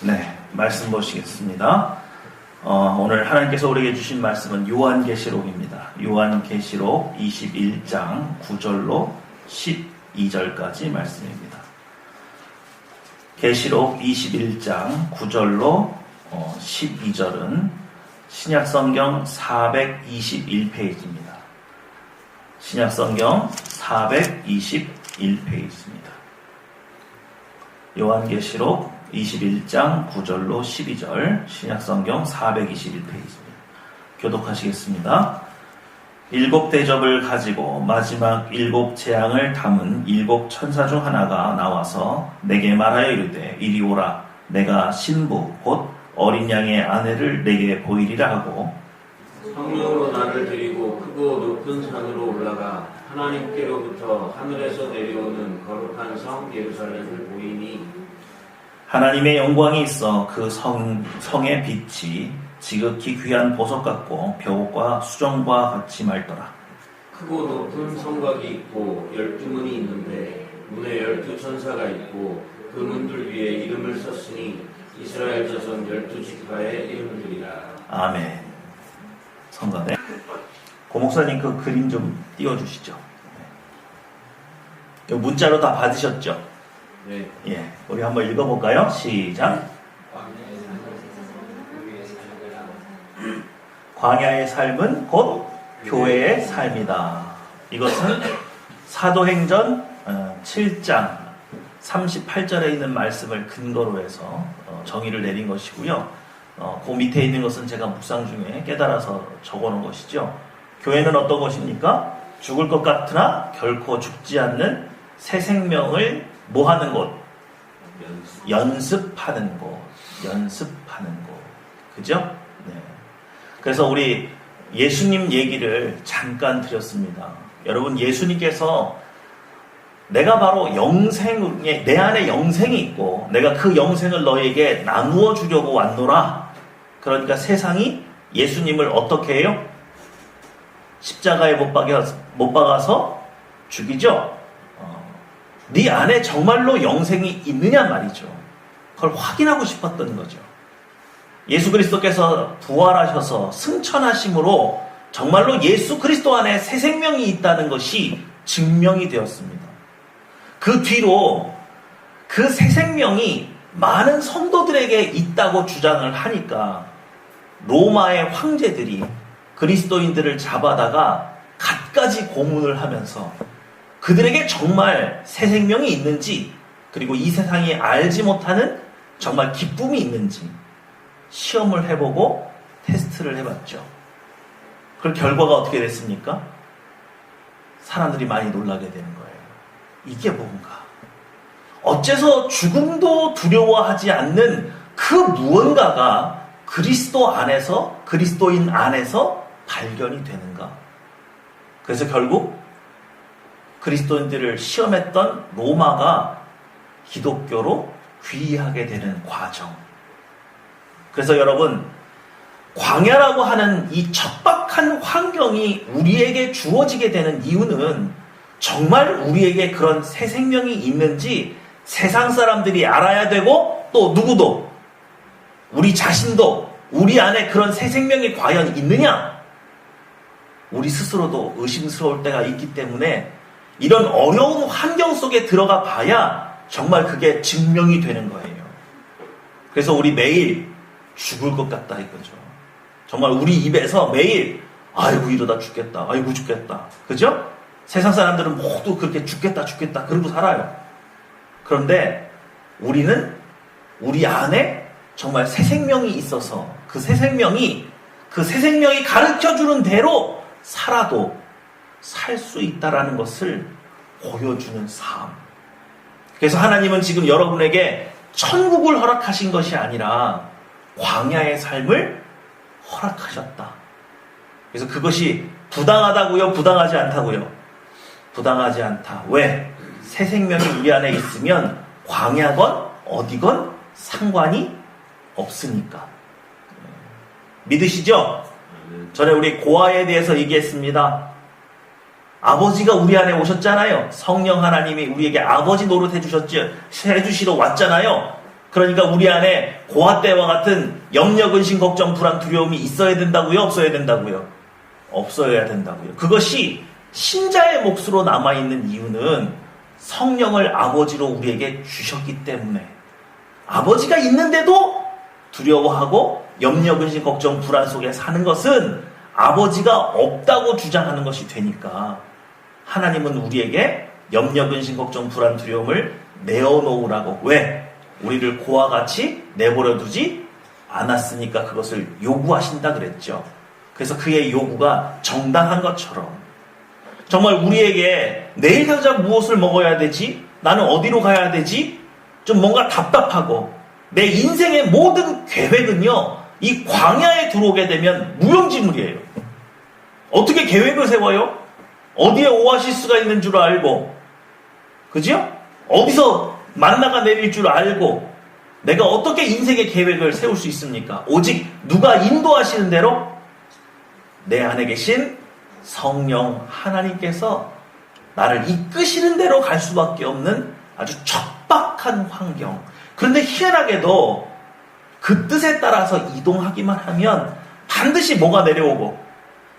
네, 말씀 보시겠습니다. 오늘 하나님께서 우리에게 주신 말씀은 요한계시록입니다. 요한계시록 21장 9절로 12절까지 말씀입니다. 계시록 21장 9절로 12절은 신약성경 421페이지입니다. 신약성경 421페이지입니다. 요한계시록 21장 9절로 12절 신약성경 421페이지입니다. 교독하시겠습니다. 7 대접을 가지고 마지막 7 재앙을 담은 7 천사 중 하나가 나와서 내게 말하여 이르되 이리 오라. 내가 신부 곧 어린 양의 아내를 내게 보이리라 하고 성령으로 나를 데리고 크고 높은 산으로 올라가 하나님께로부터 하늘에서 내려오는 거룩한 성 예루살렘을 보이니 하나님의 영광이 있어 그 성의 빛이 지극히 귀한 보석 같고 벼옷과 수정과 같이 맑더라. 크고 높은 성곽이 있고 12문이 있는데 문에 12천사가 있고 그 문들 위에 이름을 썼으니 이스라엘 자손 12지파의 이름들이라. 아멘. 성가대. 고 목사님 그 그림 좀 띄워주시죠. 네. 문자로 다 받으셨죠? 네. 예, 우리 한번 읽어볼까요? 시작. 광야의 삶은 곧 교회의 삶이다. 이것은 사도행전 7장 38절에 있는 말씀을 근거로 해서 정의를 내린 것이고요. 그 밑에 있는 것은 제가 묵상 중에 깨달아서 적어놓은 것이죠. 교회는 어떤 것입니까? 죽을 것 같으나 결코 죽지 않는 새 생명을 뭐하는 곳? 연습하는 곳. 연습하는 곳. 그죠? 네. 그래서 우리 예수님 얘기를 잠깐 드렸습니다. 여러분, 예수님께서 내가 바로 내 안에 영생이 있고 내가 그 영생을 너에게 나누어 주려고 왔노라. 그러니까 세상이 예수님을 어떻게 해요? 십자가에 못 박아서 죽이죠? 네 안에 정말로 영생이 있느냐 말이죠. 그걸 확인하고 싶었던 거죠. 예수 그리스도께서 부활하셔서 승천하심으로 정말로 예수 그리스도 안에 새 생명이 있다는 것이 증명이 되었습니다. 그 뒤로 그 새 생명이 많은 성도들에게 있다고 주장을 하니까 로마의 황제들이 그리스도인들을 잡아다가 갖가지 고문을 하면서 그들에게 정말 새 생명이 있는지, 그리고 이 세상이 알지 못하는 정말 기쁨이 있는지 시험을 해보고 테스트를 해봤죠. 그 결과가 어떻게 됐습니까? 사람들이 많이 놀라게 되는 거예요. 이게 뭔가? 어째서 죽음도 두려워하지 않는 그 무언가가 그리스도 안에서, 그리스도인 안에서 발견이 되는가? 그래서 결국 그리스도인들을 시험했던 로마가 기독교로 귀의하게 되는 과정. 그래서 여러분, 광야라고 하는 이 척박한 환경이 우리에게 주어지게 되는 이유는 정말 우리에게 그런 새 생명이 있는지 세상 사람들이 알아야 되고, 또 누구도, 우리 자신도 우리 안에 그런 새 생명이 과연 있느냐? 우리 스스로도 의심스러울 때가 있기 때문에 이런 어려운 환경 속에 들어가 봐야 정말 그게 증명이 되는 거예요. 그래서 우리 매일 죽을 것 같다 이거죠. 정말 우리 입에서 매일 아이고 이러다 죽겠다, 아이고 죽겠다, 그죠? 세상 사람들은 모두 그렇게 죽겠다 그러고 살아요. 그런데 우리는 우리 안에 정말 새 생명이 있어서 그 새 생명이 가르쳐주는 대로 살아도 살 수 있다라는 것을 보여주는 삶. 그래서 하나님은 지금 여러분에게 천국을 허락하신 것이 아니라 광야의 삶을 허락하셨다. 그래서 그것이 부당하다고요? 부당하지 않다고요? 부당하지 않다. 왜? 새 생명이 우리 안에 있으면 광야건 어디건 상관이 없으니까. 믿으시죠? 전에 우리 고아에 대해서 얘기했습니다. 아버지가 우리 안에 오셨잖아요. 성령 하나님이 우리에게 아버지 노릇 해주시러 왔잖아요. 그러니까 우리 안에 고아 때와 같은 염려, 근심, 걱정, 불안, 두려움이 있어야 된다고요? 없어야 된다고요? 없어야 된다고요. 그것이 신자의 몫으로 남아있는 이유는 성령을 아버지로 우리에게 주셨기 때문에, 아버지가 있는데도 두려워하고 염려, 근심, 걱정, 불안 속에 사는 것은 아버지가 없다고 주장하는 것이 되니까, 하나님은 우리에게 염려, 근심, 걱정, 불안, 두려움을 내어놓으라고. 왜? 우리를 고와 같이 내버려 두지 않았으니까 그것을 요구하신다 그랬죠. 그래서 그의 요구가 정당한 것처럼, 정말 우리에게 내일 당장 무엇을 먹어야 되지? 나는 어디로 가야 되지? 좀 뭔가 답답하고, 내 인생의 모든 계획은요, 이 광야에 들어오게 되면 무용지물이에요. 어떻게 계획을 세워요? 어디에 오아시스가 있는 줄 알고, 그죠? 어디서 만나가 내릴 줄 알고, 내가 어떻게 인생의 계획을 세울 수 있습니까? 오직 누가 인도하시는 대로 내 안에 계신 성령 하나님께서 나를 이끄시는 대로 갈 수밖에 없는 아주 척박한 환경. 그런데 희한하게도 그 뜻에 따라서 이동하기만 하면 반드시 뭐가 내려오고,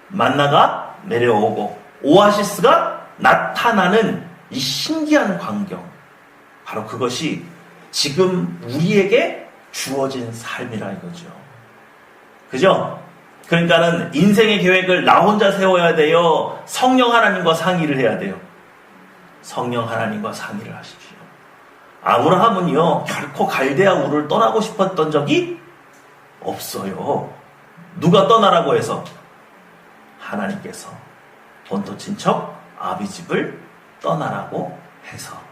만나가 내려오고, 오아시스가 나타나는 이 신기한 광경. 바로 그것이 지금 우리에게 주어진 삶이라 이거죠. 그죠? 그러니까는 인생의 계획을 나 혼자 세워야 돼요? 성령 하나님과 상의를 해야 돼요? 성령 하나님과 상의를 하십시오. 아브라함은요, 결코 갈대아 우를 떠나고 싶었던 적이 없어요. 누가 떠나라고 해서? 하나님께서 본토 친척 아비집을 떠나라고 해서.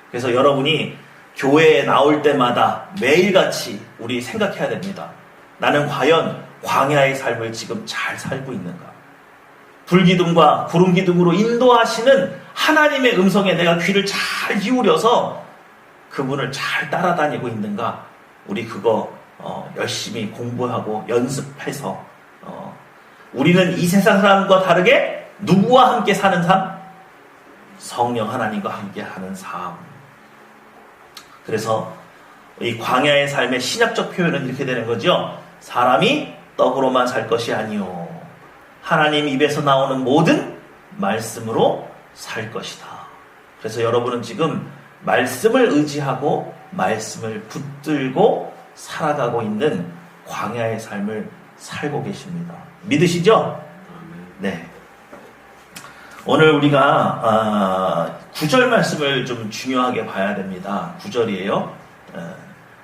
그래서 여러분이 교회에 나올 때마다 매일같이 우리 생각해야 됩니다. 나는 과연 광야의 삶을 지금 잘 살고 있는가? 불기둥과 구름기둥으로 인도하시는 하나님의 음성에 내가 귀를 잘 기울여서 그분을 잘 따라다니고 있는가? 우리 그거 열심히 공부하고 연습해서 우리는 이 세상 사람과 다르게 누구와 함께 사는 삶? 성령 하나님과 함께 하는 삶. 그래서 이 광야의 삶의 신약적 표현은 이렇게 되는 거죠. 사람이 떡으로만 살 것이 아니요, 하나님 입에서 나오는 모든 말씀으로 살 것이다. 그래서 여러분은 지금 말씀을 의지하고 말씀을 붙들고 살아가고 있는 광야의 삶을 살고 계십니다. 믿으시죠? 네. 오늘 우리가 9절 말씀을 좀 중요하게 봐야 됩니다. 9절이에요.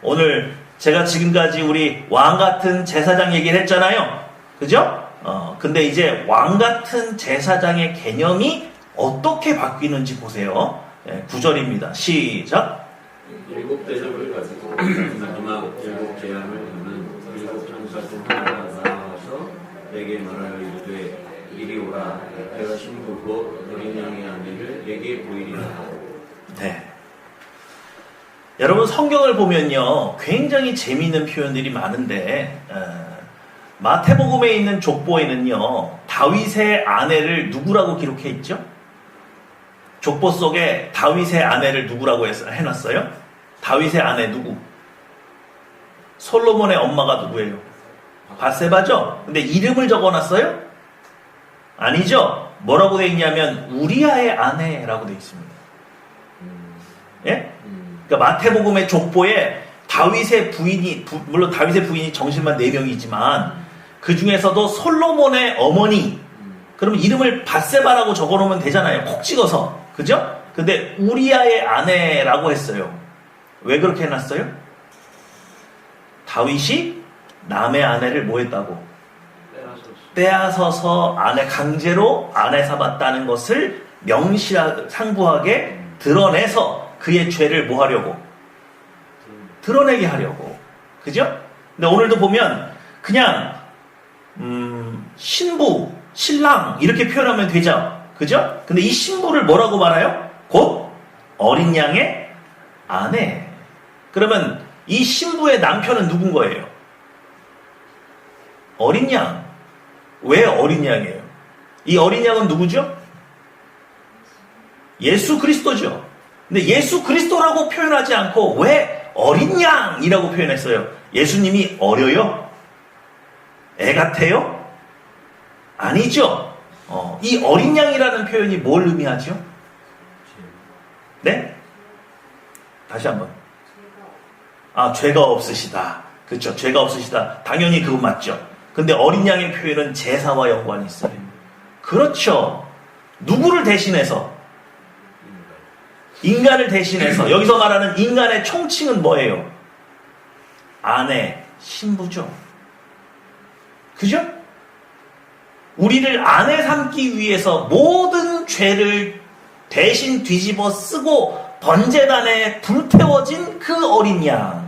오늘 제가 지금까지 우리 왕같은 제사장 얘기를 했잖아요. 그죠? 근데 이제 왕같은 제사장의 개념이 어떻게 바뀌는지 보세요. 9절입니다. 시작. 일곱 대접을 가지고 마지막 일곱 재앙을 듣는 일곱 천사 중 하나가 나와서 내게 말하여 이르되 이리 오라. 내가 신부 곧 어린 양의 아내를 내게 보이리라. 네. 여러분 성경을 보면요, 굉장히 재미있는 표현들이 많은데 마태복음에 있는 족보에는요, 다윗의 아내를 누구라고 기록해 있죠? 족보 속에 다윗의 아내를 누구라고 해놨어요? 다윗의 아내 누구? 솔로몬의 엄마가 누구예요? 바세바죠? 근데 이름을 적어놨어요? 아니죠? 뭐라고 되어 있냐면 우리아의 아내라고 되어 있습니다. 예? 그러니까 마태복음의 족보에 다윗의 부인이, 물론 다윗의 부인이 정실만 4명이지만 그 중에서도 솔로몬의 어머니, 그러면 이름을 바세바라고 적어놓으면 되잖아요. 콕 찍어서. 그죠? 근데 우리아의 아내라고 했어요. 왜 그렇게 해놨어요? 다윗이 남의 아내를 뭐 했다고? 빼앗아서 강제로 아내 삼았다는 것을 상부하게 드러내서 그의 죄를 뭐 하려고? 드러내게 하려고. 그죠? 근데 오늘도 보면 그냥 신부, 신랑 이렇게 표현하면 되죠. 그죠? 근데 이 신부를 뭐라고 말해요? 곧 어린 양의 아내. 그러면 이 신부의 남편은 누군 거예요? 어린 양. 왜 어린 양이에요? 이 어린 양은 누구죠? 예수 그리스도죠. 근데 예수 그리스도라고 표현하지 않고 왜 어린 양이라고 표현했어요. 예수님이 어려요? 애 같아요? 아니죠. 이 어린 양이라는 표현이 뭘 의미하죠? 네? 다시 한번. 죄가 없으시다. 그렇죠. 죄가 없으시다. 당연히 그건 맞죠. 근데 어린 양의 표현은 제사와 연관이 있어요. 그렇죠. 누구를 대신해서? 인간을 대신해서. 여기서 말하는 인간의 총칭은 뭐예요? 아내, 신부죠. 그죠? 우리를 아내 삼기 위해서 모든 죄를 대신 뒤집어 쓰고 번제단에 불태워진 그 어린 양.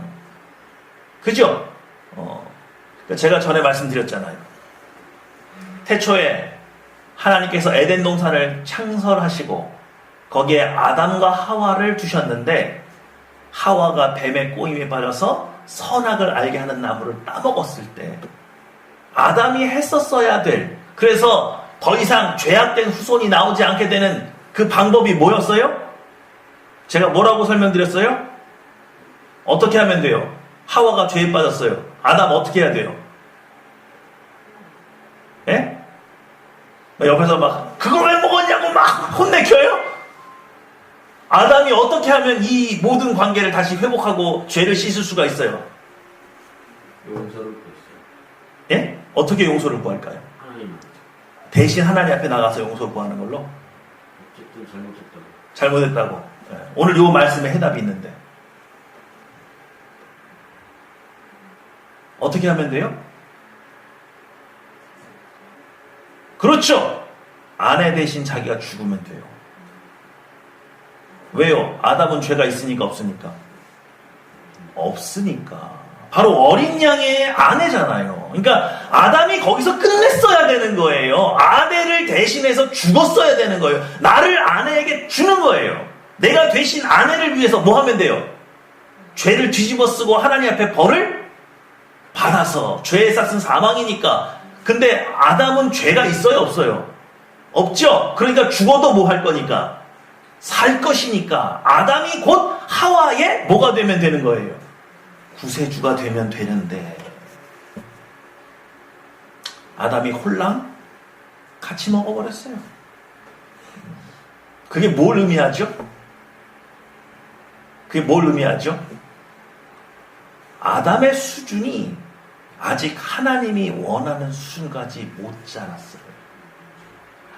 그죠? 제가 전에 말씀드렸잖아요. 태초에 하나님께서 에덴 동산을 창설하시고 거기에 아담과 하와를 두셨는데 하와가 뱀의 꼬임에 빠져서 선악을 알게 하는 나무를 따먹었을 때 아담이 했었어야 될, 그래서 더 이상 죄악된 후손이 나오지 않게 되는 그 방법이 뭐였어요? 제가 뭐라고 설명드렸어요? 어떻게 하면 돼요? 하와가 죄에 빠졌어요. 아담 어떻게 해야 돼요? 예? 옆에서 막 그걸 왜 먹었냐고 막 혼내켜요? 아담이 어떻게 하면 이 모든 관계를 다시 회복하고 죄를 씻을 수가 있어요? 용서를 구했어요. 예? 어떻게 용서를 구할까요? 하나님. 대신 하나님 앞에 나가서 용서를 구하는 걸로? 어쨌든 잘못했다고. 잘못했다고. 예. 오늘 이 말씀에 해답이 있는데 어떻게 하면 돼요? 그렇죠. 아내 대신 자기가 죽으면 돼요. 왜요? 아담은 죄가 있으니까 없으니까? 없으니까. 바로 어린 양의 아내잖아요. 그러니까 아담이 거기서 끝냈어야 되는 거예요. 아내를 대신해서 죽었어야 되는 거예요. 나를 아내에게 주는 거예요. 내가 대신 아내를 위해서 뭐 하면 돼요? 죄를 뒤집어 쓰고 하나님 앞에 벌을 받아서. 죄의 싹은 사망이니까. 근데 아담은 죄가 있어요, 없어요? 없죠. 그러니까 죽어도 뭐 할 거니까? 살 것이니까. 아담이 곧 하와의 뭐가 되면 되는 거예요? 구세주가 되면 되는데 아담이 홀랑 같이 먹어버렸어요. 그게 뭘 의미하죠? 그게 뭘 의미하죠? 아담의 수준이 아직 하나님이 원하는 수준까지 못 자랐어요.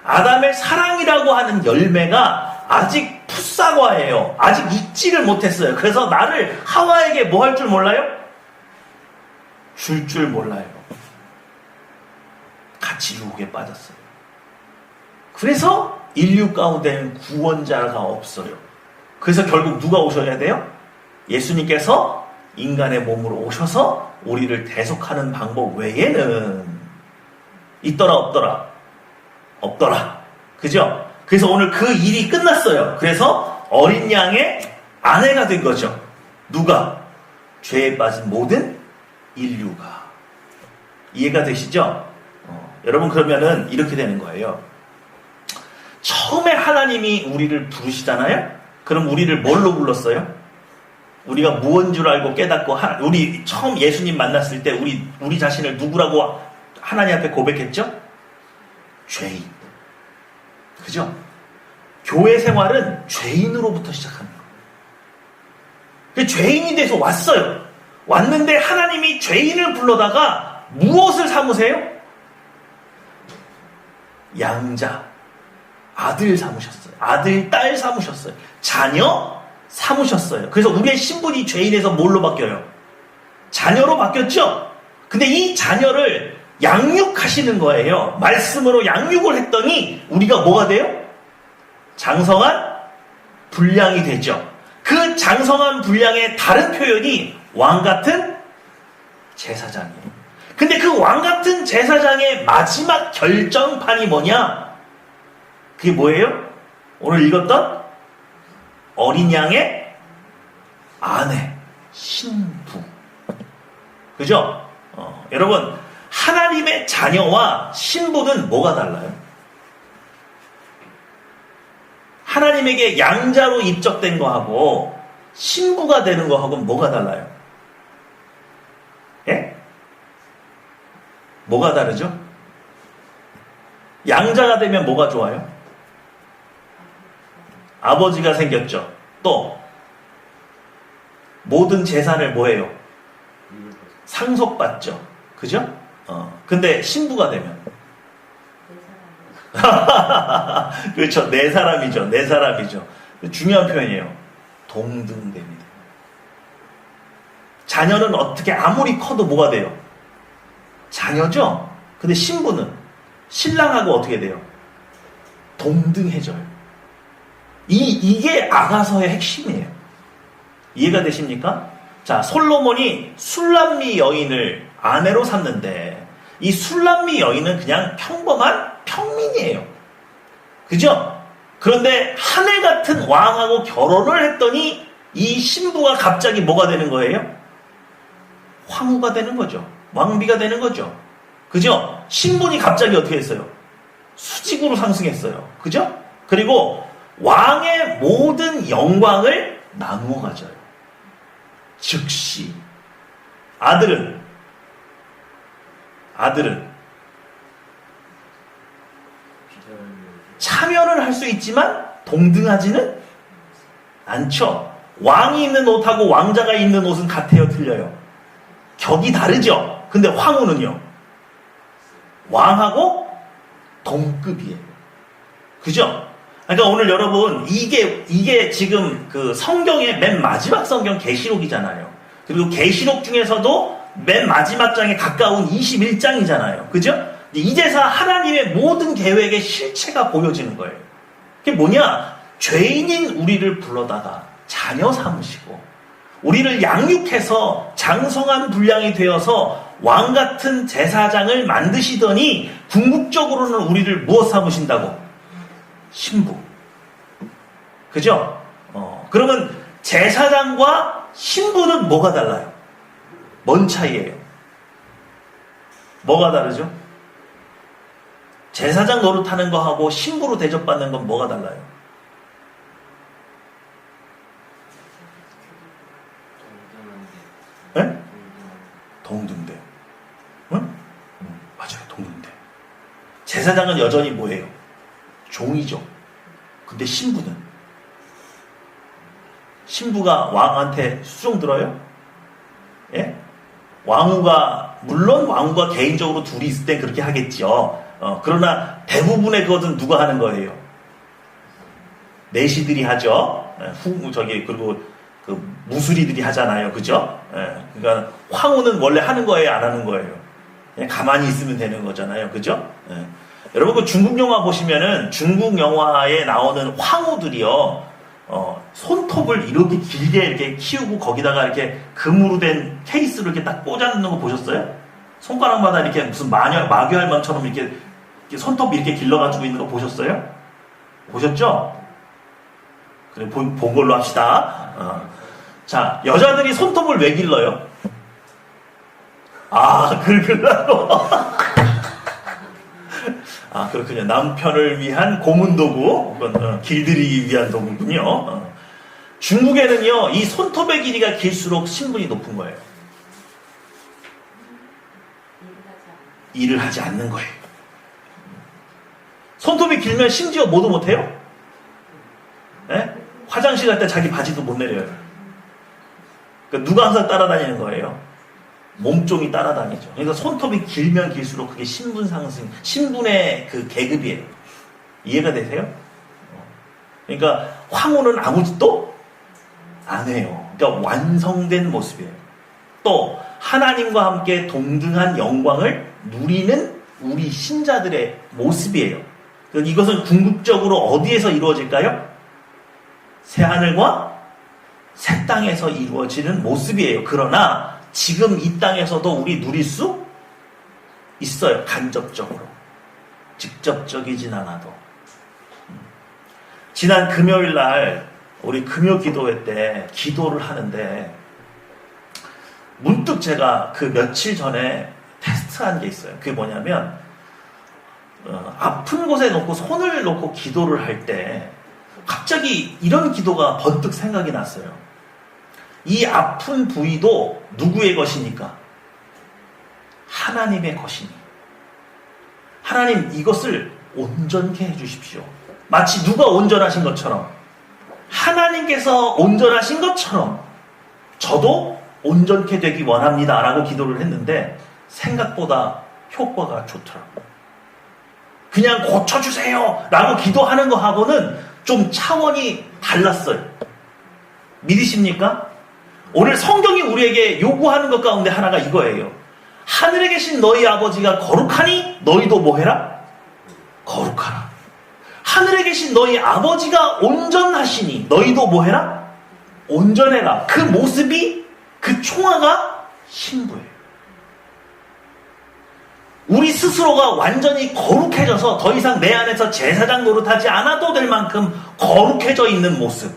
아담의 사랑이라고 하는 열매가 아직 풋사과예요. 아직 익지를 못했어요. 그래서 나를 하와에게 뭐 할 줄 몰라요? 줄 줄 몰라요. 같이 유혹에 빠졌어요. 그래서 인류 가운데는 구원자가 없어요. 그래서 결국 누가 오셔야 돼요? 예수님께서 인간의 몸으로 오셔서 우리를 대속하는 방법 외에는 있더라 없더라? 없더라. 그죠? 그래서 오늘 그 일이 끝났어요. 그래서 어린 양의 아내가 된 거죠. 누가? 죄에 빠진 모든 인류가. 이해가 되시죠? 여러분 그러면은 이렇게 되는 거예요. 처음에 하나님이 우리를 부르시잖아요? 그럼 우리를 뭘로 불렀어요? 우리가 무언 줄 알고 깨닫고 우리 처음 예수님 만났을 때 우리 자신을 누구라고 하나님 앞에 고백했죠? 죄인. 그죠? 교회 생활은 죄인으로부터 시작하는 거예요. 죄인이 돼서 왔어요. 왔는데 하나님이 죄인을 불러다가 무엇을 삼으세요? 양자, 아들 삼으셨어요. 아들, 딸 삼으셨어요. 자녀 삼으셨어요. 그래서 우리의 신분이 죄인에서 뭘로 바뀌어요? 자녀로 바뀌었죠? 근데 이 자녀를 양육하시는 거예요. 말씀으로 양육을 했더니 우리가 뭐가 돼요? 장성한 분량이 되죠. 그 장성한 분량의 다른 표현이 왕같은 제사장이에요. 근데 그 왕같은 제사장의 마지막 결정판이 뭐냐? 그게 뭐예요? 오늘 읽었던 어린 양의 아내, 신부. 그죠? 여러분, 하나님의 자녀와 신부는 뭐가 달라요? 하나님에게 양자로 입적된 거하고 신부가 되는 거하고는 뭐가 달라요? 예? 뭐가 다르죠? 양자가 되면 뭐가 좋아요? 아버지가 생겼죠. 또 모든 재산을 뭐해요? 상속받죠. 그죠? 근데 신부가 되면 그렇죠. 네 사람이죠. 네 사람이죠. 중요한 표현이에요. 동등됩니다. 자녀는 어떻게 아무리 커도 뭐가 돼요? 자녀죠? 근데 신부는 신랑하고 어떻게 돼요? 동등해져요. 이게 아가서의 핵심이에요. 이해가 되십니까? 자, 솔로몬이 술람미 여인을 아내로 삼는데 이 술람미 여인은 그냥 평범한 평민이에요. 그죠? 그런데 하늘 같은 왕하고 결혼을 했더니 이 신부가 갑자기 뭐가 되는 거예요? 황후가 되는 거죠. 왕비가 되는 거죠. 그죠? 신분이 갑자기 어떻게 했어요? 수직으로 상승했어요. 그죠? 그리고 왕의 모든 영광을 나누어 가져요. 즉시 아들은 참여는 할 수 있지만 동등하지는 않죠. 왕이 입는 옷하고 왕자가 입는 옷은 같아요, 틀려요? 격이 다르죠. 근데 황후는요, 왕하고 동급이에요. 그죠? 그러니까 오늘 여러분 이게 지금 그 성경의 맨 마지막 성경 계시록이잖아요. 그리고 계시록 중에서도 맨 마지막 장에 가까운 21장이잖아요. 그죠? 이제서 하나님의 모든 계획의 실체가 보여지는 거예요. 그게 뭐냐? 죄인인 우리를 불러다가 자녀 삼으시고 우리를 양육해서 장성한 분량이 되어서 왕 같은 제사장을 만드시더니 궁극적으로는 우리를 무엇 삼으신다고? 신부. 그죠? 그러면 제사장과 신부는 뭐가 달라요? 뭔 차이예요? 뭐가 다르죠? 제사장 노릇하는 거하고 신부로 대접받는 건 뭐가 달라요? 네? 동등돼요. 응? 맞아요. 동등돼. 제사장은 여전히 뭐예요? 종이죠. 근데 신부가 왕한테 수종 들어요? 예? 물론 왕후가 개인적으로 둘이 있을 땐 그렇게 하겠죠. 그러나 대부분의 그것은 누가 하는 거예요? 내시들이 하죠. 그리고 그 무수리들이 하잖아요. 그죠? 그러니까 황후는 원래 하는 거예요? 안 하는 거예요? 그냥 가만히 있으면 되는 거잖아요. 그죠? 여러분 그 중국 영화 보시면은 중국 영화에 나오는 황후들이요. 손톱을 이렇게 길게 이렇게 키우고 거기다가 이렇게 금으로 된 케이스로 이렇게 딱 꽂아놓는 거 보셨어요? 손가락마다 이렇게 무슨 마귀할망처럼 이렇게 손톱 이렇게 길러가지고 있는 거 보셨어요? 보셨죠? 그래, 본 걸로 합시다. 자, 여자들이 손톱을 왜 길러요? 긁으려고. 그렇군요. 남편을 위한 고문 도구, 길들이기 위한 도구군요. 중국에는요, 이 손톱의 길이가 길수록 신분이 높은 거예요. 일을 하지 않는 거예요. 손톱이 길면 심지어 뭐도 못해요? 네? 화장실 갈 때 자기 바지도 못 내려요. 그러니까 누가 항상 따라다니는 거예요? 몸종이 따라다니죠. 그러니까 손톱이 길면 길수록 그게 신분 상승, 신분의 그 계급이에요. 이해가 되세요? 그러니까 황후는 아무 짓도 안 해요. 그러니까 완성된 모습이에요. 또 하나님과 함께 동등한 영광을 누리는 우리 신자들의 모습이에요. 그러니까 이것은 궁극적으로 어디에서 이루어질까요? 새하늘과 새 땅에서 이루어지는 모습이에요. 그러나 지금 이 땅에서도 우리 누릴 수 있어요. 간접적으로. 직접적이진 않아도. 지난 금요일 날 우리 금요 기도회 때 기도를 하는데 문득 제가 그 며칠 전에 테스트한 게 있어요. 그게 뭐냐면 아픈 곳에 놓고 손을 놓고 기도를 할 때 갑자기 이런 기도가 번뜩 생각이 났어요. 이 아픈 부위도 누구의 것이니까? 하나님의 것이니. 하나님 이것을 온전케 해주십시오. 마치 누가 온전하신 것처럼, 하나님께서 온전하신 것처럼 저도 온전케 되기 원합니다 라고 기도를 했는데 생각보다 효과가 좋더라고요. 그냥 고쳐주세요 라고 기도하는 거하고는 좀 차원이 달랐어요. 믿으십니까? 오늘 성경이 우리에게 요구하는 것 가운데 하나가 이거예요. 하늘에 계신 너희 아버지가 거룩하니 너희도 뭐해라? 거룩하라. 하늘에 계신 너희 아버지가 온전하시니 너희도 뭐해라? 온전해라. 그 모습이, 그 총화가 신부예요. 우리 스스로가 완전히 거룩해져서 더 이상 내 안에서 제사장 노릇하지 않아도 될 만큼 거룩해져 있는 모습.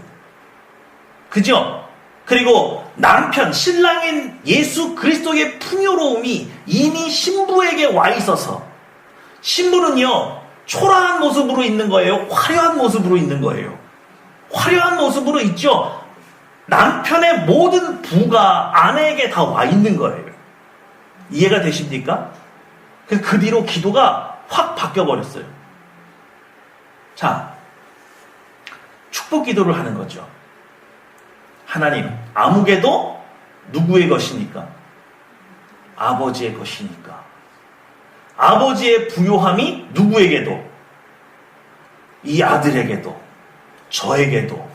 그죠? 그리고 남편, 신랑인 예수 그리스도의 풍요로움이 이미 신부에게 와 있어서 신부는요, 초라한 모습으로 있는 거예요? 화려한 모습으로 있는 거예요? 화려한 모습으로 있죠? 남편의 모든 부가 아내에게 다 와 있는 거예요. 이해가 되십니까? 그 뒤로 기도가 확 바뀌어버렸어요. 자, 축복 기도를 하는 거죠. 하나님, 아무개도 누구의 것이니까? 아버지의 것이니까. 아버지의 부요함이 누구에게도, 이 아들에게도, 저에게도,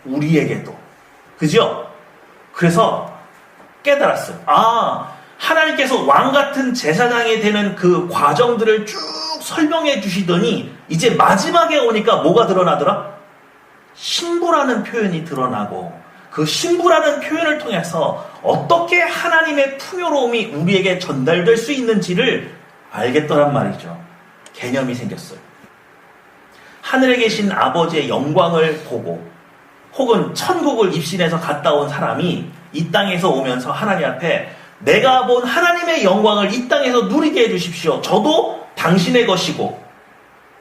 우리에게도. 그죠? 그래서 깨달았어요. 하나님께서 왕같은 제사장이 되는 그 과정들을 쭉 설명해 주시더니 이제 마지막에 오니까 뭐가 드러나더라? 신부라는 표현이 드러나고, 그 신부라는 표현을 통해서 어떻게 하나님의 풍요로움이 우리에게 전달될 수 있는지를 알겠더란 말이죠. 개념이 생겼어요. 하늘에 계신 아버지의 영광을 보고 혹은 천국을 입신해서 갔다 온 사람이 이 땅에서 오면서 하나님 앞에 내가 본 하나님의 영광을 이 땅에서 누리게 해주십시오. 저도 당신의 것이고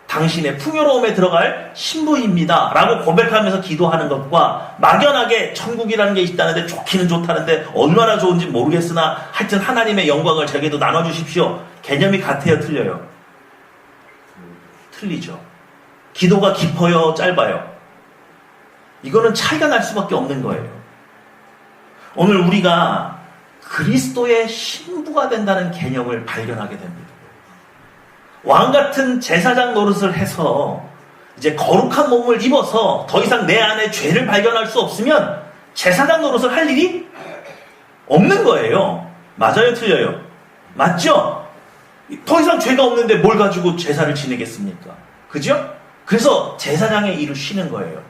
당신의 풍요로움에 들어갈 신부입니다 라고 고백하면서 기도하는 것과 막연하게 천국이라는 게 있다는데 좋기는 좋다는데 얼마나 좋은지 모르겠으나 하여튼 하나님의 영광을 제게도 나눠주십시오. 개념이 같아요? 틀려요? 틀리죠. 기도가 깊어요? 짧아요? 이거는 차이가 날 수밖에 없는 거예요. 오늘 우리가 그리스도의 신부가 된다는 개념을 발견하게 됩니다. 왕같은 제사장 노릇을 해서 이제 거룩한 몸을 입어서 더 이상 내 안에 죄를 발견할 수 없으면 제사장 노릇을 할 일이 없는 거예요. 맞아요? 틀려요? 맞죠? 더 이상 죄가 없는데 뭘 가지고 제사를 지내겠습니까? 그죠? 그래서 제사장의 일을 쉬는 거예요.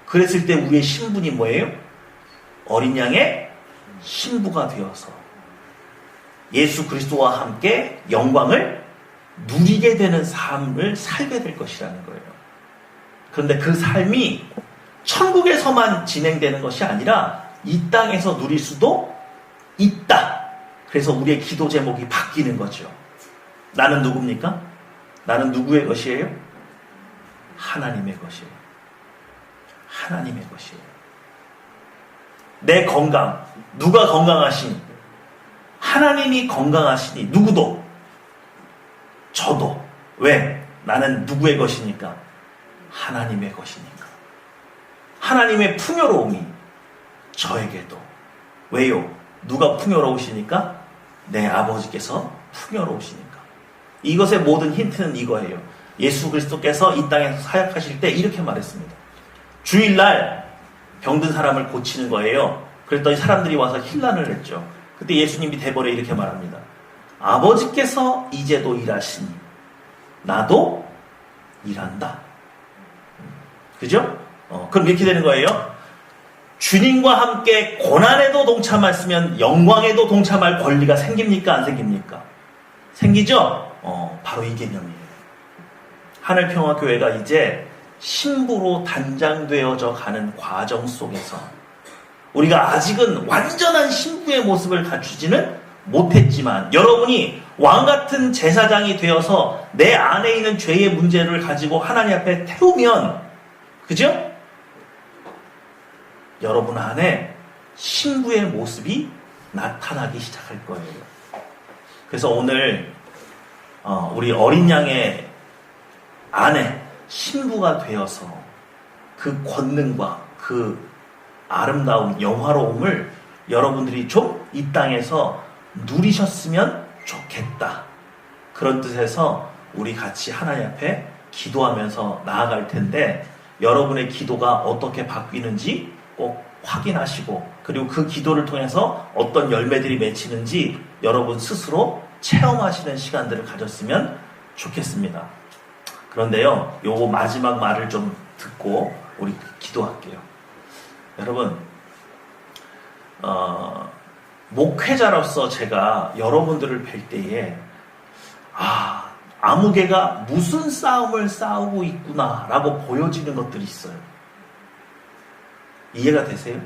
그랬을 때 우리의 신분이 뭐예요? 어린 양의 신부가 되어서 예수 그리스도와 함께 영광을 누리게 되는 삶을 살게 될 것이라는 거예요. 그런데 그 삶이 천국에서만 진행되는 것이 아니라 이 땅에서 누릴 수도 있다. 그래서 우리의 기도 제목이 바뀌는 거죠. 나는 누굽니까? 나는 누구의 것이에요? 하나님의 것이에요. 하나님의 것이에요. 내 건강, 누가 건강하시니? 하나님이 건강하시니 누구도, 저도. 왜? 나는 누구의 것이니까? 하나님의 것이니까. 하나님의 풍요로움이 저에게도. 왜요? 누가 풍요로우시니까? 내 아버지께서 풍요로우시니까. 이것의 모든 힌트는 이거예요. 예수 그리스도께서 이 땅에서 사역하실 때 이렇게 말했습니다. 주일날 병든 사람을 고치는 거예요. 그랬더니 사람들이 와서 힐난을 했죠. 그때 예수님이 대번에 이렇게 말합니다. 아버지께서 이제도 일하시니 나도 일한다. 그죠? 그럼 이렇게 되는 거예요. 주님과 함께 고난에도 동참했으면 영광에도 동참할 권리가 생깁니까? 안 생깁니까? 생기죠? 바로 이 개념이에요. 하늘평화교회가 이제 신부로 단장되어져 가는 과정 속에서 우리가 아직은 완전한 신부의 모습을 갖추지는 못했지만 여러분이 왕같은 제사장이 되어서 내 안에 있는 죄의 문제를 가지고 하나님 앞에 태우면, 그죠? 여러분 안에 신부의 모습이 나타나기 시작할 거예요. 그래서 오늘 우리 어린 양의 아내 신부가 되어서 그 권능과 그 아름다운 영화로움을 여러분들이 좀 이 땅에서 누리셨으면 좋겠다. 그런 뜻에서 우리 같이 하나님 앞에 기도하면서 나아갈 텐데, 여러분의 기도가 어떻게 바뀌는지 꼭 확인하시고, 그리고 그 기도를 통해서 어떤 열매들이 맺히는지 여러분 스스로 체험하시는 시간들을 가졌으면 좋겠습니다. 그런데요, 요거 마지막 말을 좀 듣고 우리 기도할게요. 여러분, 목회자로서 제가 여러분들을 뵐 때에 아무개가 무슨 싸움을 싸우고 있구나 라고 보여지는 것들이 있어요. 이해가 되세요?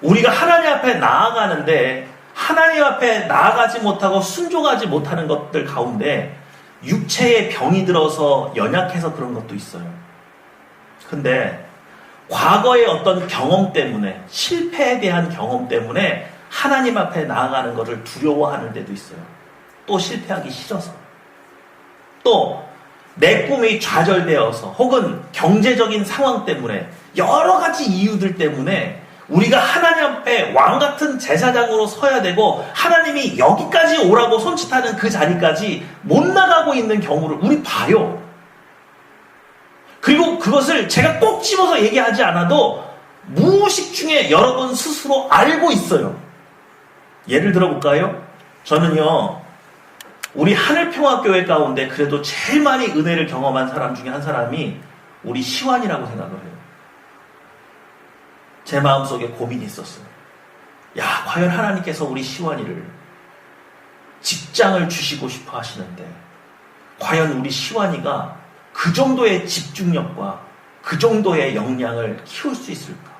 우리가 하나님 앞에 나아가는데 하나님 앞에 나아가지 못하고 순종하지 못하는 것들 가운데 육체의 병이 들어서 연약해서 그런 것도 있어요. 근데 과거의 어떤 경험 때문에, 실패에 대한 경험 때문에 하나님 앞에 나아가는 것을 두려워하는 데도 있어요. 또 실패하기 싫어서, 또 내 꿈이 좌절되어서, 혹은 경제적인 상황 때문에, 여러 가지 이유들 때문에 우리가 하나님 앞에 왕같은 제사장으로 서야 되고 하나님이 여기까지 오라고 손짓하는 그 자리까지 못 나가고 있는 경우를 우리 봐요. 그리고 그것을 제가 꼭 집어서 얘기하지 않아도 무의식 중에 여러분 스스로 알고 있어요. 예를 들어볼까요? 저는요, 우리 하늘평화교회 가운데 그래도 제일 많이 은혜를 경험한 사람 중에 한 사람이 우리 시완이라고 생각을 해요. 제 마음속에 고민이 있었어요. 야, 과연 하나님께서 우리 시완이를 직장을 주시고 싶어 하시는데 과연 우리 시완이가 그 정도의 집중력과 그 정도의 역량을 키울 수 있을까?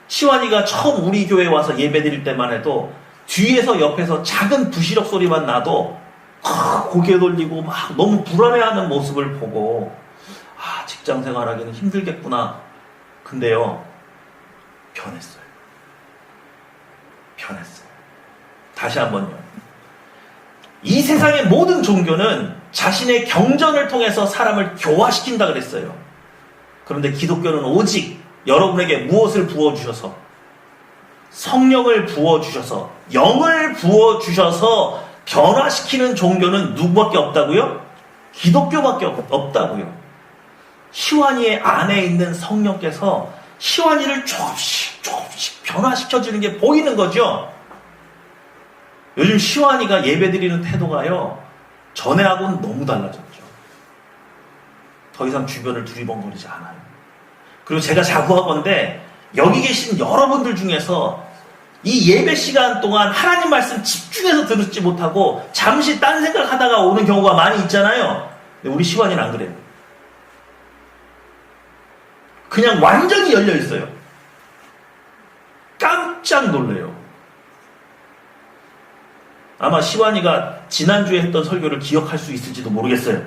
시완이가 처음 우리 교회에 와서 예배드릴 때만 해도 뒤에서 옆에서 작은 부시럭 소리만 나도 고개 돌리고 막 너무 불안해하는 모습을 보고 직장 생활하기는 힘들겠구나. 근데요, 변했어요. 다시 한번요. 이 세상의 모든 종교는 자신의 경전을 통해서 사람을 교화시킨다 그랬어요. 그런데 기독교는 오직 여러분에게 무엇을 부어주셔서, 성령을 부어주셔서, 영을 부어주셔서 변화시키는 종교는 누구밖에 없다고요? 기독교밖에 없다고요. 시완이의 안에 있는 성령께서 시완이를 조금씩 변화시켜주는 게 보이는 거죠. 요즘 시완이가 예배드리는 태도가요, 전에하고는 너무 달라졌죠. 더 이상 주변을 두리번거리지 않아요. 그리고 제가 자부하건대 여기 계신 여러분들 중에서 이 예배 시간 동안 하나님 말씀 집중해서 들었지 못하고 잠시 딴 생각하다가 오는 경우가 많이 있잖아요. 근데 우리 시완이는 안 그래요. 그냥 완전히 열려 있어요. 깜짝 놀래요. 아마 시완이가 지난주에 했던 설교를 기억할 수 있을지도 모르겠어요.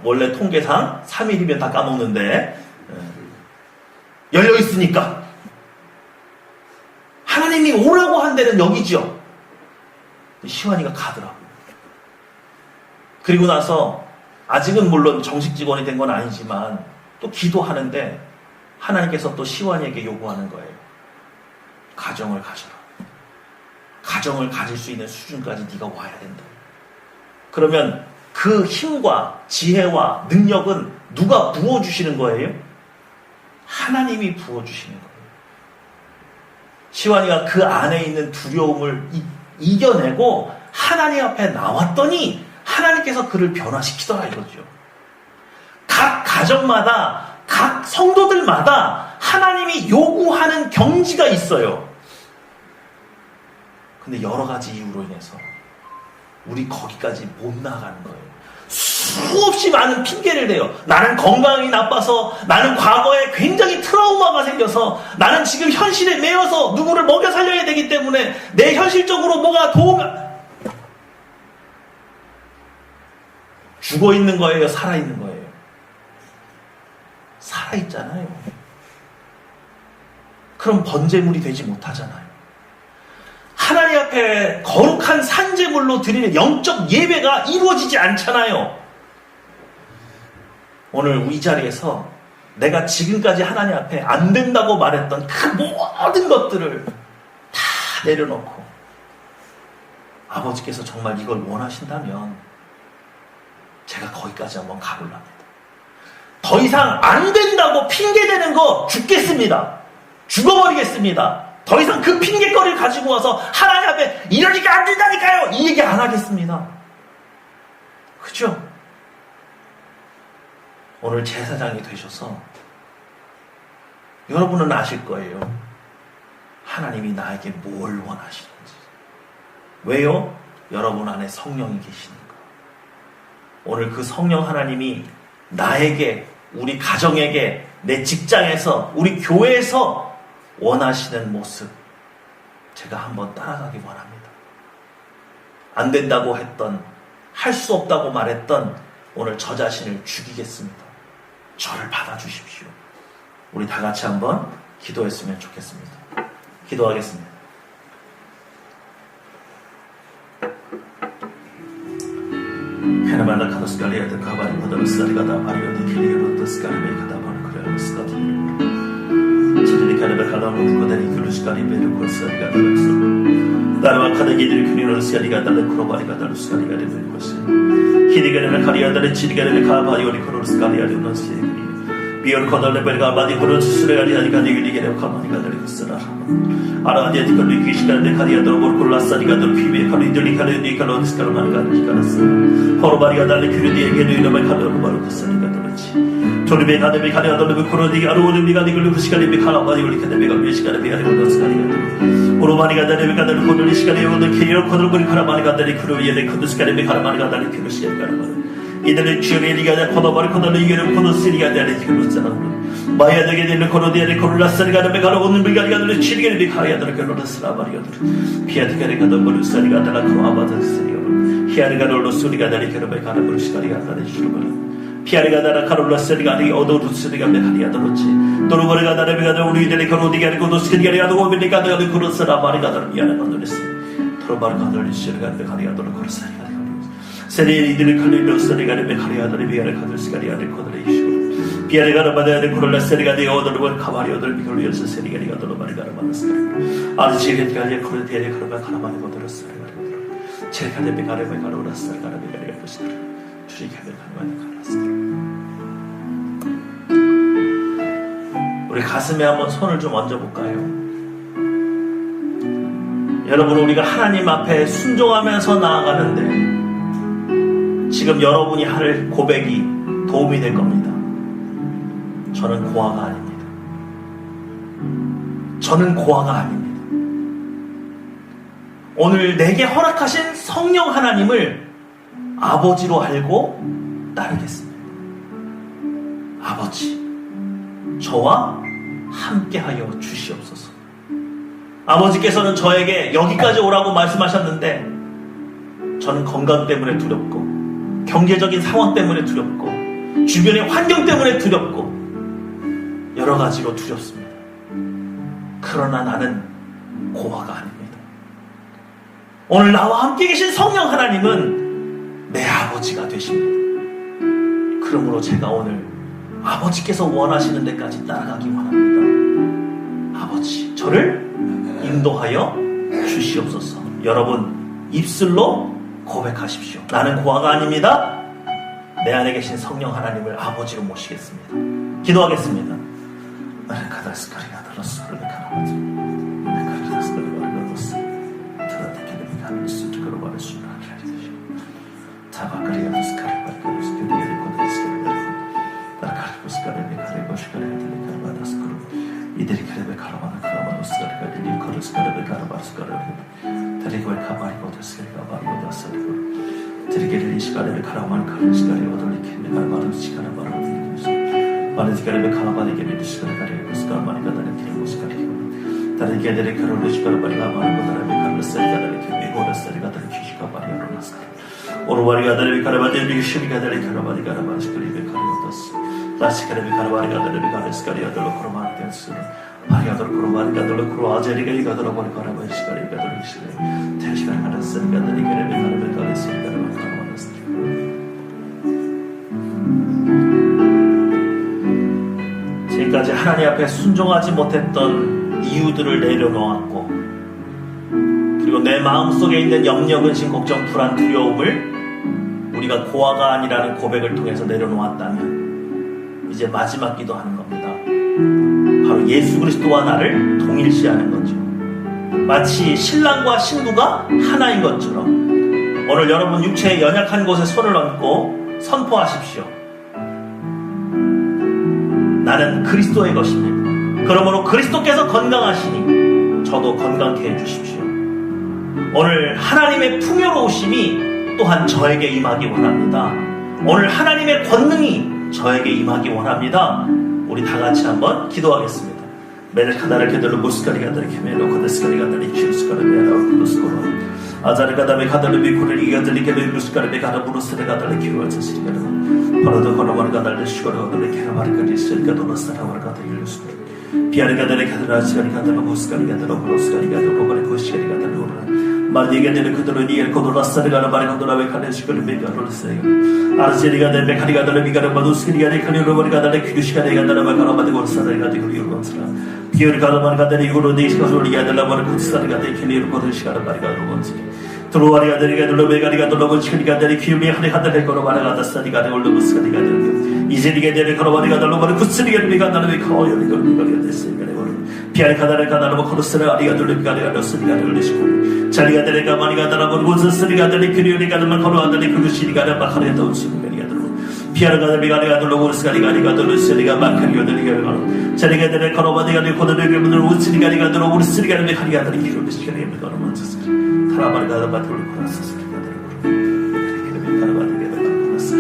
원래 통계상 3일이면 다 까먹는데 열려 있으니까 하나님이 오라고 한 데는 여기죠. 시완이가 가더라고요. 그리고 나서 아직은 물론 정식 직원이 된 건 아니지만 또 기도하는데 하나님께서 또 시완이에게 요구하는 거예요. 가정을 가져라. 가정을 가질 수 있는 수준까지 네가 와야 된다. 그러면 그 힘과 지혜와 능력은 누가 부어주시는 거예요? 하나님이 부어주시는 거예요. 시완이가 그 안에 있는 두려움을 이겨내고 하나님 앞에 나왔더니 하나님께서 그를 변화시키더라 이거죠. 각 가정마다, 각 성도들마다 하나님이 요구하는 경지가 있어요. 근데 여러 가지 이유로 인해서 우리 거기까지 못 나가는 거예요. 수없이 많은 핑계를 대요. 나는 건강이 나빠서, 나는 과거에 굉장히 트라우마가 생겨서, 나는 지금 현실에 매여서 누구를 먹여 살려야 되기 때문에 내 현실적으로 뭐가 죽어 있는 거예요? 살아 있는 거예요? 살아 있잖아요. 그럼 번제물이 되지 못하잖아요. 하나님 앞에 거룩한 산제물로 드리는 영적 예배가 이루어지지 않잖아요. 오늘 이 자리에서 내가 지금까지 하나님 앞에 안 된다고 말했던 그 모든 것들을 다 내려놓고 아버지께서 정말 이걸 원하신다면 제가 거기까지 한번 가볼랍니다. 더 이상 안 된다고 핑계대는 거 죽겠습니다. 죽어버리겠습니다. 더 이상 그 핑계거리를 가지고 와서 하나님 앞에 이러니까 안 된다니까요, 이 얘기 안 하겠습니다. 그죠? 오늘 제사장이 되셔서 여러분은 아실 거예요. 하나님이 나에게 뭘 원하시는지. 왜요? 여러분 안에 성령이 계시니까. 오늘 그 성령 하나님이 나에게, 우리 가정에게, 내 직장에서, 우리 교회에서 원하시는 모습, 제가 한번 따라가기 원합니다. 안 된다고 했던, 할 수 없다고 말했던 오늘 저 자신을 죽이겠습니다. 저를 받아주십시오. 우리 다 같이 한번 기도했으면 좋겠습니다. 기도하겠습니다. 헤나만다 카도스카리아드 가바리 모더스카리가다 바리오드 키리오드 스카리베 가다바르 크레오스카디 치리리 카르베 칼라노 코데니 클루스카리 베르코스카리가 달락스 다르마 카데기들 크리오스카리가 달락 크로바리가 달루스카리가 데베르코스 히리가르메 카리아다레 치리가르메 카바리오리 크로스카리아 데노스 비올 코달레 벨가 바디 크로스 수레가리아니가 니기리게레 카마니가 데르코스라 아라디아디 컬리 기시가르데 카리아도 볼콜라사리가도 피베 카리들리 카레니 칼로스카르마니가 디카라스 호르바리가 달리 큐르디에게 누이노메 카르바르코스니가 도르치 토르베 가데베 카리아도르베 코로디가 아루오르미가 니글루 쿠시카리베 카라바디올리 카데베가 미시카르베 아리오도스카리가 도르 오르바리가 다데베 카데르 코돌리 시카리오도 케이오 코돌고리 카라마니가 다리 크루이에데 코드스카리베 카라마니가 다리 큐르시카르바르 이들의 주리리가 코도바리 코돌리 이게르 코도스리가 다리 큐르스라르 마야되게 되는 코로디에데 코르라스리가르베 카라오는 비가리가 도르 치리게르베 카리아도르 켈로라스라바리오도르 피아티카레 카도르스리가 달라 크로아바드스리오 히아르가 롤로스리가 다리 켈로베 카라브르시카리가 다리 슈르바르 피아르가 다라 카롤라스리가 리 오도르스리가 메카리아도르치 도르버르가 다레베가 우리들이 코로디가 코도스리가 도고베니가 다리 코르스라바리가 다리 미아나간도르스 토르바르가 돌리시르가 메카리아도르 코르스리가 세리들이 칼리로스리가 메카리아도르 비아르 카도스리가 코도르이슈 피아르가 바다데 코롤라스리가 리 오도르버 카바리오도르 비콜리오스 세리가 도르바리가 바나스리 아르치게티가 코르디에레 카르바 카라마니 고도르스리가 체카데 베카레 베카로라스리가 베카리가 코스리 주리카베 카르바니 카라스리 우리 가슴에 한번 손을 좀 얹어볼까요? 여러분, 우리가 하나님 앞에 순종하면서 나아가는데 지금 여러분이 할 고백이 도움이 될 겁니다. 저는 고아가 아닙니다. 저는 고아가 아닙니다. 오늘 내게 허락하신 성령 하나님을 아버지로 알고 따르겠습니다. 아버지, 저와 함께하여 주시옵소서. 아버지께서는 저에게 여기까지 오라고 말씀하셨는데 저는 건강 때문에 두렵고 경제적인 상황 때문에 두렵고 주변의 환경 때문에 두렵고 여러 가지로 두렵습니다. 그러나 나는 고아가 아닙니다. 오늘 나와 함께 계신 성령 하나님은 내 아버지가 되십니다. 그러므로 제가 오늘 아버지께서 원하시는 데까지 따라가기 원합니다. 아버지, 저를 인도하여 주시옵소서. 여러분, 입술로 고백하십시오. 나는 고아가 아닙니다. 내 안에 계신 성령 하나님을 아버지로 모시겠습니다. 기도하겠습니다. 드리게를 시간에 가라만 가는 시간에 얻을 캔데 가라만 시간에 말하는 많은 시간에 가라만에게 시간에 가려고 시간 많이 가다는 게 시간이 다른 게들의 가로를 시간을 빨리 가마는 것들을 가르스를 가다는 게 고라스를 가다는 기시가 빨리 열어놨어. 오르바리 가다는 가라만의 리슈리 가다는 가라만이 가라만 시간에 가려웠어. 다시 가라만 가라만이 가다는 가르스가리 얻을 코로만 됐어. 마리아도로 그로 마리아도로 그로 아제리가 이가도로 버리거나 시간이 이가도로 시간이 대시간이 가르스니까 내리게 가르베 가르스니까 지금까지 하나님 앞에 순종하지 못했던 이유들을 내려놓았고, 그리고 내 마음속에 있는 염려, 근심, 걱정, 불안, 두려움을 우리가 고아가 아니라는 고백을 통해서 내려놓았다면 이제 마지막 기도하는 겁니다. 바로 예수 그리스도와 나를 동일시하는 거죠. 마치 신랑과 신부가 하나인 것처럼 오늘 여러분 육체의 연약한 곳에 손을 얹고 선포하십시오. 나는 그리스도의 것입니다. 그러므로 그리스도께서 건강하시니 저도 건강케 해주십시오. 오늘 하나님의 풍요로우심이 또한 저에게 임하기 원합니다. 오늘 하나님의 권능이 저에게 임하기 원합니다. 우리 다 같이 한번 기도하겠습니다. 메르카다를 게들로 무스카리가다를 케메로 코데스카리가다리 키우스카르베아라 쿠도스코로 아자르가다메 가다르 비코를 이가들리 게르 무스카르베 가다 부르스르가다리 키우아차시리가다 바로도 거로마르가다르 슈거르가다리 케라마르가리 스르가도라스라마르가다리 일루스카르 비아르가다리 가다라스카리가다르 무스카리가다르 부르스카리가다르 로바리 코시카리가다르 마디게데르 그들로 니엘 코도라스르가나 마르가도라베 카레시코르 베가로르세요 아르제리가데 베카리가다르 비가르 마두스키리가데 카리오로바리가다르 키루시카리가다르 마카라바데 고르사르가데 그리오르곤스라 비오르 가르마르가다르 이고로데이시카소리가다르 마르쿠스사르가데 킬리오르코르시카르 마르가로곤스라 드로와리가데리가들로 베가리가들로 고치키리가데리 키우미 하리가다르 고로마르가다사리가데 올로부스카리가데 이제리가데르 고로마리가달로 마르쿠스리가르 비가다르 비카오요리가르 비가리가데스리가데 비아르카다르 가다르 코르스라 아리가들로 비가리가르스리가르 올리시코 자리가데레가 마리가다라고 고스스리가데리 키리오리가르만 코로아데리 크루시리가르 마카리가다 우스리가리가들로 비아르가데르 비가리가들로 고스카리가리가들로 스리가 마카리오데리가르 자리가데레 코로바디가리 코데르비문을 우스리가리가들로 우스리가르 비카리가데리 키리오리시가리가르 마르마스스 타라바르가다 바톨로 코라스스리가데르 비카르바디게다 마르마스스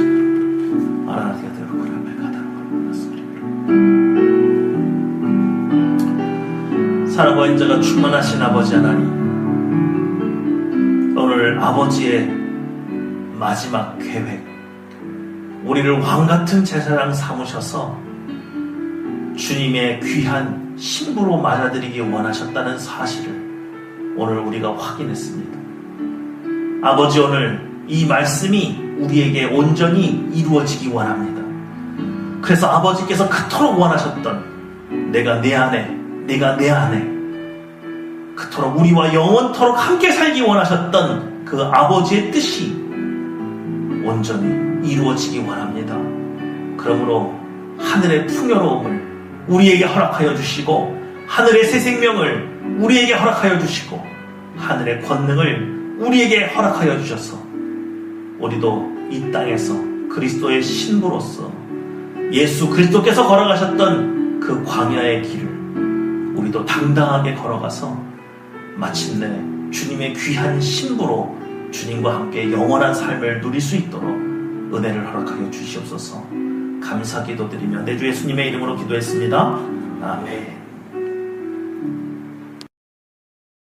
아라나티가데르 코라베가다르 마르마스스 사랑과 인자가 충만하신 아버지 하나님, 오늘 아버지의 마지막 계획, 우리를 왕같은 제사장 삼으셔서 주님의 귀한 신부로 맞아들이기 원하셨다는 사실을 오늘 우리가 확인했습니다. 아버지, 오늘 이 말씀이 우리에게 온전히 이루어지기 원합니다. 그래서 아버지께서 그토록 원하셨던 내가 내 안에, 내가 내 안에 그토록 우리와 영원토록 함께 살기 원하셨던 그 아버지의 뜻이 온전히 이루어지기 원합니다. 그러므로 하늘의 풍요로움을 우리에게 허락하여 주시고, 하늘의 새 생명을 우리에게 허락하여 주시고, 하늘의 권능을 우리에게 허락하여 주셔서 우리도 이 땅에서 그리스도의 신부로서 예수 그리스도께서 걸어가셨던 그 광야의 길을 우리도 당당하게 걸어가서 마침내 주님의 귀한 신부로 주님과 함께 영원한 삶을 누릴 수 있도록 은혜를 허락하여 주시옵소서. 감사 기도드리며 내 주 예수님의 이름으로 기도했습니다. 아멘.